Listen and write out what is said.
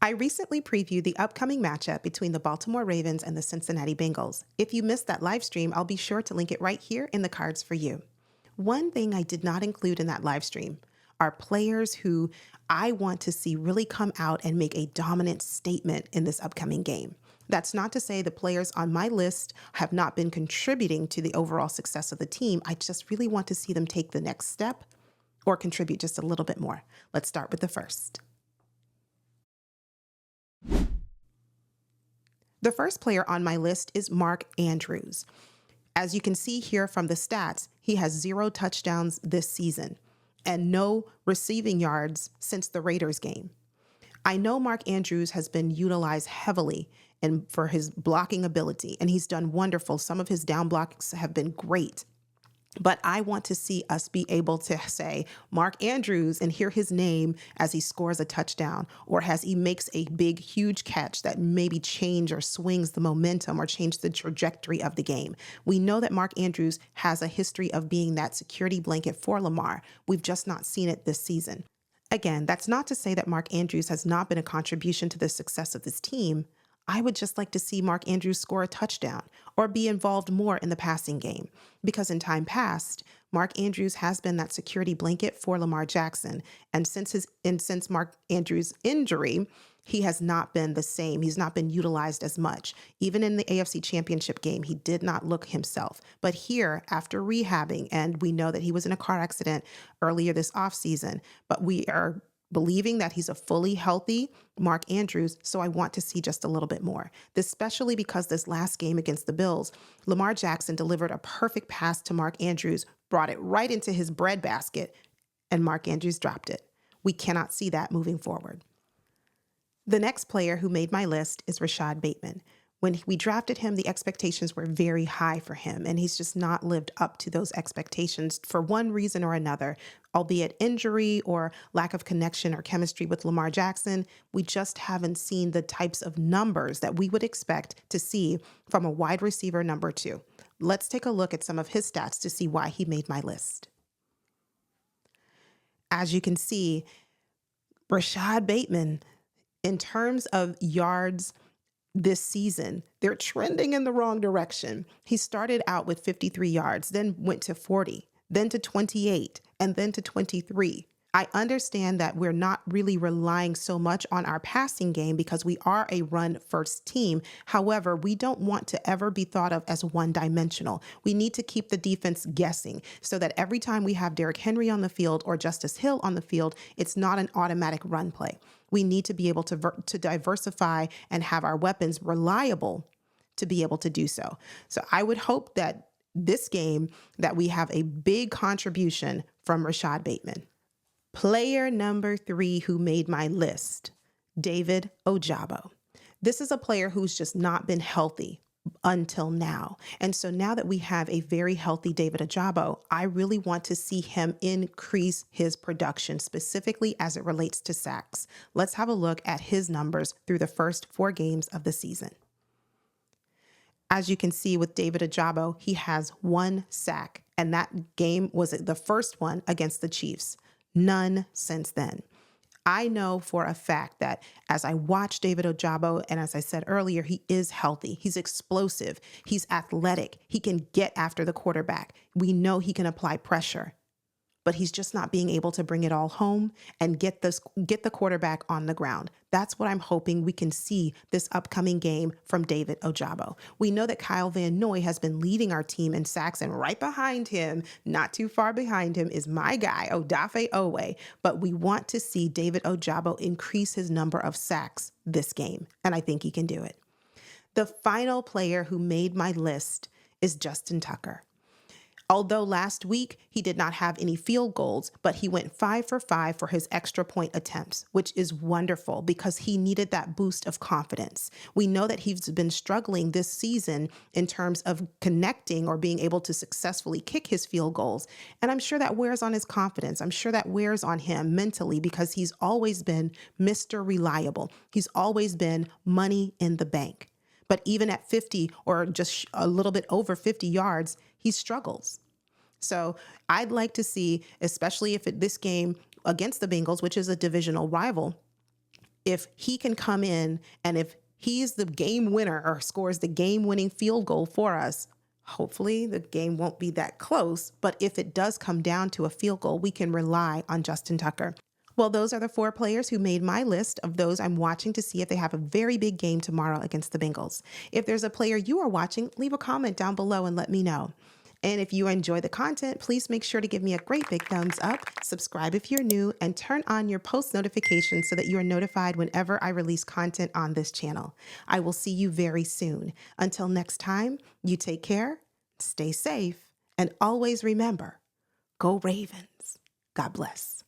I recently previewed the upcoming matchup between the Baltimore Ravens and the Cincinnati Bengals. If you missed that live stream, I'll be sure to link it right here in the cards for you. One thing I did not include in that live stream are players who I want to see really come out and make a dominant statement in this upcoming game. That's not to say the players on my list have not been contributing to the overall success of the team. I just really want to see them take the next step or contribute just a little bit more. Let's start with the first. The first player on my list is Mark Andrews. As you can see here from the stats, he has 0 touchdowns this season and no receiving yards since the Raiders game. I know Mark Andrews has been utilized heavily for his blocking ability, and he's done wonderful. Some of his down blocks have been great. But I want to see us be able to say Mark Andrews and hear his name as he scores a touchdown or as he makes a big, huge catch that maybe change or swings the momentum or change the trajectory of the game. We know that Mark Andrews has a history of being that security blanket for Lamar. We've just not seen it this season. Again, that's not to say that Mark Andrews has not been a contribution to the success of this team. I would just like to see Mark Andrews score a touchdown or be involved more in the passing game, because in time past, Mark Andrews has been that security blanket for Lamar Jackson. And since Mark Andrews' injury, he has not been the same. He's not been utilized as much. Even in the AFC Championship game, he did not look himself. But here, after rehabbing, and we know that he was in a car accident earlier this offseason, but we are believing that he's a fully healthy Mark Andrews, so I want to see just a little bit more, especially because this last game against the Bills, Lamar Jackson delivered a perfect pass to Mark Andrews, brought it right into his breadbasket, and Mark Andrews dropped it. We cannot see that moving forward. The next player who made my list is Rashad Bateman. When we drafted him, the expectations were very high for him, and he's just not lived up to those expectations for one reason or another, albeit injury or lack of connection or chemistry with Lamar Jackson. We just haven't seen the types of numbers that we would expect to see from a wide receiver number 2. Let's take a look at some of his stats to see why he made my list. As you can see, Rashad Bateman, in terms of yards this season, they're trending in the wrong direction. He started out with 53 yards, then went to 40, then to 28, and then to 23. I understand that we're not really relying so much on our passing game because we are a run-first team. However, we don't want to ever be thought of as one-dimensional. We need to keep the defense guessing so that every time we have Derrick Henry on the field or Justice Hill on the field, it's not an automatic run play. We need to be able to diversify and have our weapons reliable to be able to do so. So I would hope that this game that we have a big contribution from Rashad Bateman. Player number 3 who made my list, David Ojabo. This is a player who's just not been healthy until now. And so now that we have a very healthy David Ojabo, I really want to see him increase his production, specifically as it relates to sacks. Let's have a look at his numbers through the first 4 games of the season. As you can see with David Ojabo, he has 1 sack, and that game was the first one against the Chiefs. None since then. I know for a fact that as I watch David Ojabo, and as I said earlier, he is healthy. He's explosive. He's athletic. He can get after the quarterback. We know he can apply pressure, but he's just not being able to bring it all home and get the quarterback on the ground. That's what I'm hoping we can see this upcoming game from David Ojabo. We know that Kyle Van Noy has been leading our team in sacks, and right behind him, not too far behind him, is my guy, Odafe Owe. But we want to see David Ojabo increase his number of sacks this game, and I think he can do it. The final player who made my list is Justin Tucker. Although last week he did not have any field goals, but he went 5 for 5 for his extra point attempts, which is wonderful because he needed that boost of confidence. We know that he's been struggling this season in terms of connecting or being able to successfully kick his field goals. And I'm sure that wears on his confidence. I'm sure that wears on him mentally because he's always been Mr. Reliable. He's always been money in the bank. But even at 50 or just a little bit over 50 yards, he struggles. So I'd like to see, especially if this game against the Bengals, which is a divisional rival, if he can come in and if he's the game winner or scores the game winning field goal for us, hopefully the game won't be that close. But if it does come down to a field goal, we can rely on Justin Tucker. Well, those are the 4 players who made my list of those I'm watching to see if they have a very big game tomorrow against the Bengals. If there's a player you are watching, leave a comment down below and let me know. And if you enjoy the content, please make sure to give me a great big thumbs up, subscribe if you're new, and turn on your post notifications so that you are notified whenever I release content on this channel. I will see you very soon. Until next time, you take care, stay safe, and always remember, go Ravens. God bless.